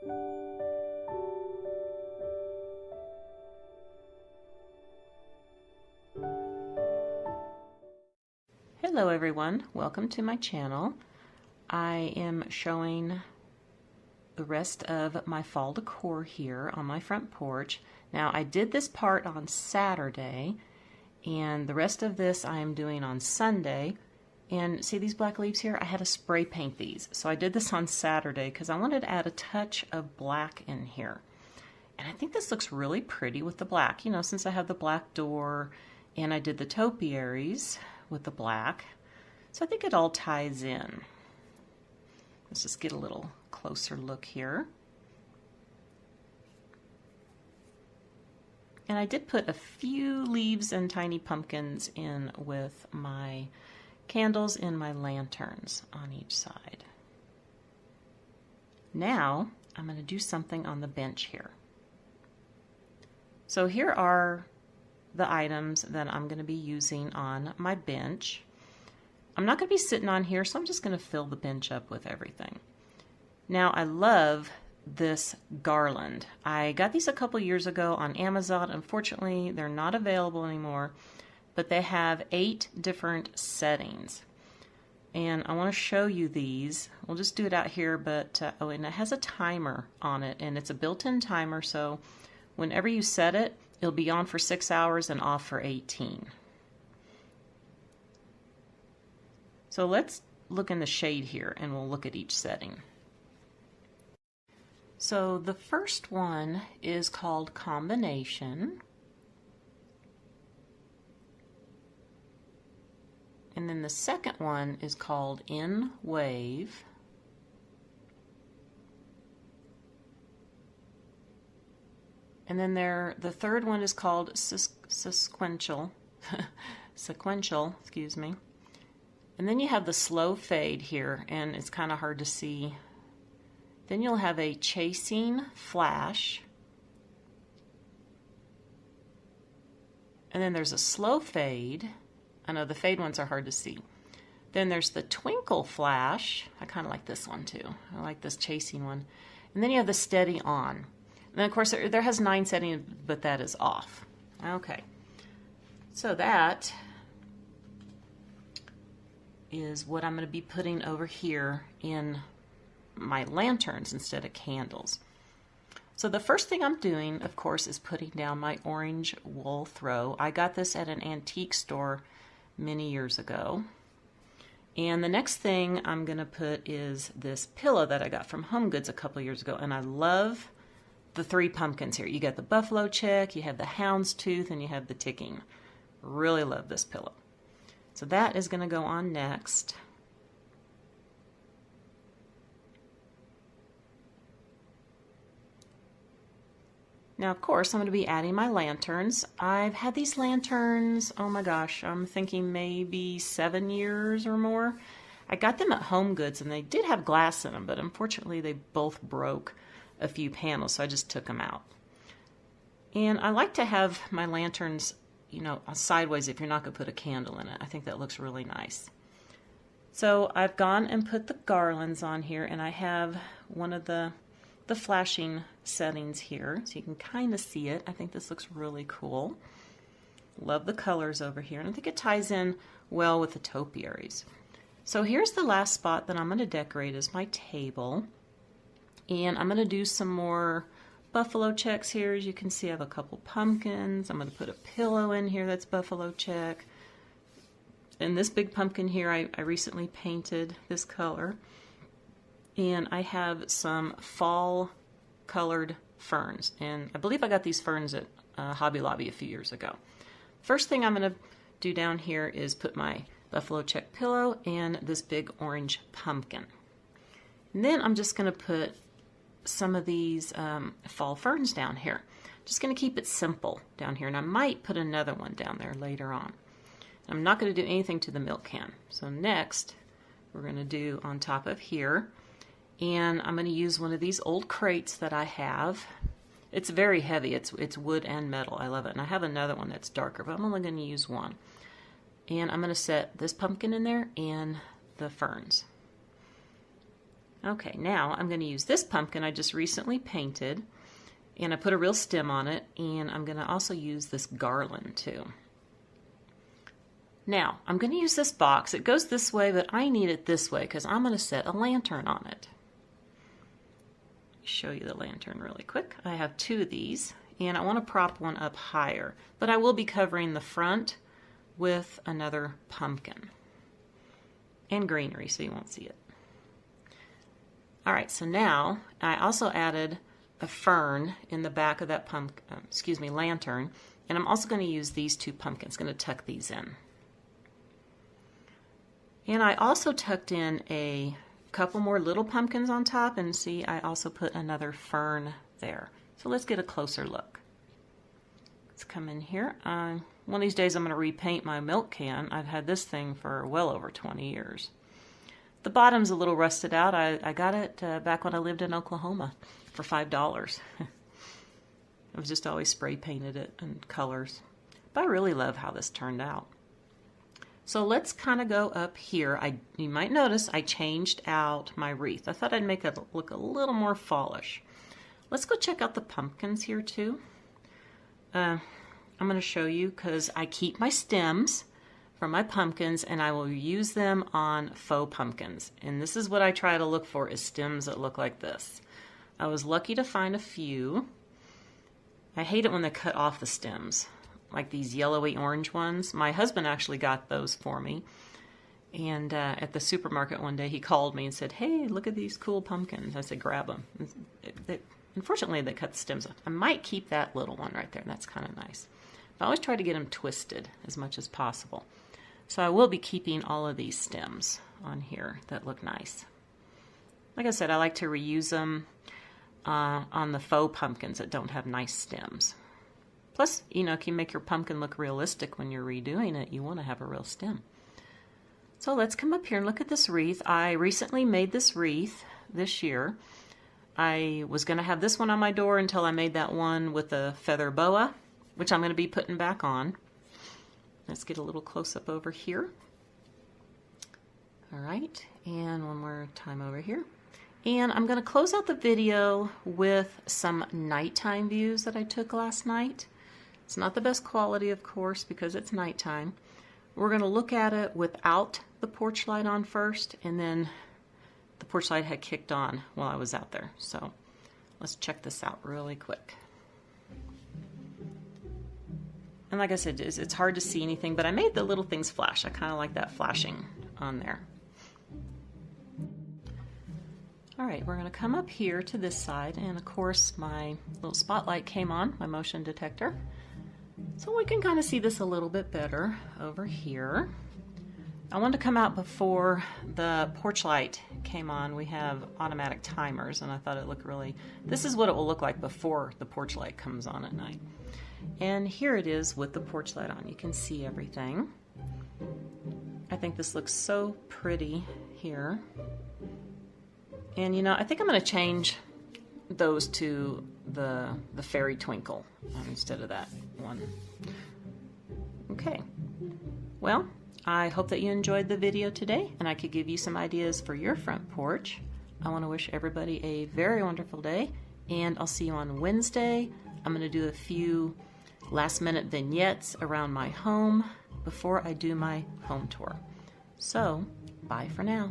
Hello everyone, welcome to my channel. I am showing the rest of my fall decor here on my front porch. Now I did this part on Saturday and the rest of this I am doing on Sunday. And see these black leaves here? I had to spray paint these. So I did this on Saturday because I wanted to add a touch of black in here. And I think this looks really pretty with the black, you know, since I have the black door and I did the topiaries with the black. So I think it all ties in. Let's just get a little closer look here. And I did put a few leaves and tiny pumpkins in with my candles and my lanterns on each side. Now I'm going to do something on the bench here. So here are the items that I'm going to be using on my bench. I'm not going to be sitting on here, so I'm just going to fill the bench up with everything. Now I love this garland. I got these a couple years ago on Amazon. Unfortunately, they're not available anymore, but they have 8 different settings. And I want to show you these. We'll just do it out here, but oh, and it has a timer on it, and it's a built-in timer, so whenever you set it, it'll be on for 6 hours and off for 18. So let's look in the shade here and we'll look at each setting. So the first one is called Combination. And then the second one is called In Wave. And then the third one is called Sequential, excuse me. And then you have the Slow Fade here, and it's kind of hard to see. Then you'll have a Chasing Flash. And then there's a Slow Fade. I know the fade ones are hard to see. Then there's the Twinkle Flash. I kind of like this one too. I like this chasing one. And then you have the Steady On. And then of course there has 9 settings, but that is off. Okay. So that is what I'm going to be putting over here in my lanterns instead of candles. So the first thing I'm doing, of course, is putting down my orange wool throw. I got this at an antique store many years ago. And the next thing I'm going to put is this pillow that I got from Home Goods a couple years ago. And I love the 3 pumpkins here. You got the buffalo check, you have the houndstooth, and you have the ticking. Really love this pillow. So that is going to go on next. Now, of course, I'm going to be adding my lanterns. I've had these lanterns, oh my gosh, I'm thinking maybe 7 years or more. I got them at Home Goods, and they did have glass in them, but unfortunately they both broke a few panels, so I just took them out. And I like to have my lanterns, you know, sideways if you're not going to put a candle in it. I think that looks really nice. So I've gone and put the garlands on here, and I have one of the flashing settings here, so you can kind of see it. I think this looks really cool. Love the colors over here, and I think it ties in well with the topiaries. So here's the last spot that I'm going to decorate is my table, and I'm going to do some more buffalo checks here. As you can see, I have a couple pumpkins. I'm going to put a pillow in here that's buffalo check. And this big pumpkin here, I recently painted this color. And I have some fall colored ferns. And I believe I got these ferns at Hobby Lobby a few years ago. First thing I'm going to do down here is put my buffalo check pillow and this big orange pumpkin. And then I'm just going to put some of these fall ferns down here. Just going to keep it simple down here, and I might put another one down there later on. I'm not going to do anything to the milk can. So next we're going to do on top of here, and I'm going to use one of these old crates that I have. It's very heavy. It's wood and metal. I love it. And I have another one that's darker, but I'm only going to use one. And I'm going to set this pumpkin in there and the ferns. Okay, now I'm going to use this pumpkin I just recently painted, and I put a real stem on it, and I'm going to also use this garland too. Now, I'm going to use this box. It goes this way, but I need it this way because I'm going to set a lantern on it. Show you the lantern really quick. I have 2 of these, and I want to prop one up higher, but I will be covering the front with another pumpkin and greenery so you won't see it. All right, so now I also added a fern in the back of that lantern, and I'm also going to use these 2 pumpkins. Going to tuck these in. And I also tucked in a couple more little pumpkins on top, and see, I also put another fern there. So let's get a closer look. Let's come in here. One of these days I'm going to repaint my milk can. I've had this thing for well over 20 years. The bottom's a little rusted out. I got it back when I lived in Oklahoma for $5. I've just always spray painted it in colors. But I really love how this turned out. So let's kind of go up here. You might notice I changed out my wreath. I thought I'd make it look a little more fallish. Let's go check out the pumpkins here too. I'm going to show you because I keep my stems from my pumpkins and I will use them on faux pumpkins. And this is what I try to look for, is stems that look like this. I was lucky to find a few. I hate it when they cut off the stems, like these yellowy orange ones. My husband actually got those for me. And at the supermarket one day he called me and said, "Hey, look at these cool pumpkins." I said, "Grab them." Unfortunately, they cut the stems off. I might keep that little one right there. That's kind of nice. But I always try to get them twisted as much as possible. So I will be keeping all of these stems on here that look nice. Like I said, I like to reuse them on the faux pumpkins that don't have nice stems. Plus, you know, if you make your pumpkin look realistic when you're redoing it, you want to have a real stem. So let's come up here and look at this wreath. I recently made this wreath this year. I was going to have this one on my door until I made that one with a feather boa, which I'm going to be putting back on. Let's get a little close-up over here. All right, and one more time over here. And I'm going to close out the video with some nighttime views that I took last night. It's not the best quality, of course, because it's nighttime. We're going to look at it without the porch light on first, and then the porch light had kicked on while I was out there. So let's check this out really quick. And like I said, it's hard to see anything, but I made the little things flash. I kind of like that flashing on there. All right, we're going to come up here to this side, and of course my little spotlight came on, my motion detector. So we can kind of see this a little bit better over here. I wanted to come out before the porch light came on. We have automatic timers, and I thought it looked really... This is what it will look like before the porch light comes on at night. And here it is with the porch light on. You can see everything. I think this looks so pretty here. And you know, I think I'm going to change those to the fairy twinkle instead of that one. Okay. Well, I hope that you enjoyed the video today and I could give you some ideas for your front porch. I want to wish everybody a very wonderful day, and I'll see you on Wednesday. I'm going to do a few last minute vignettes around my home before I do my home tour. So, bye for now.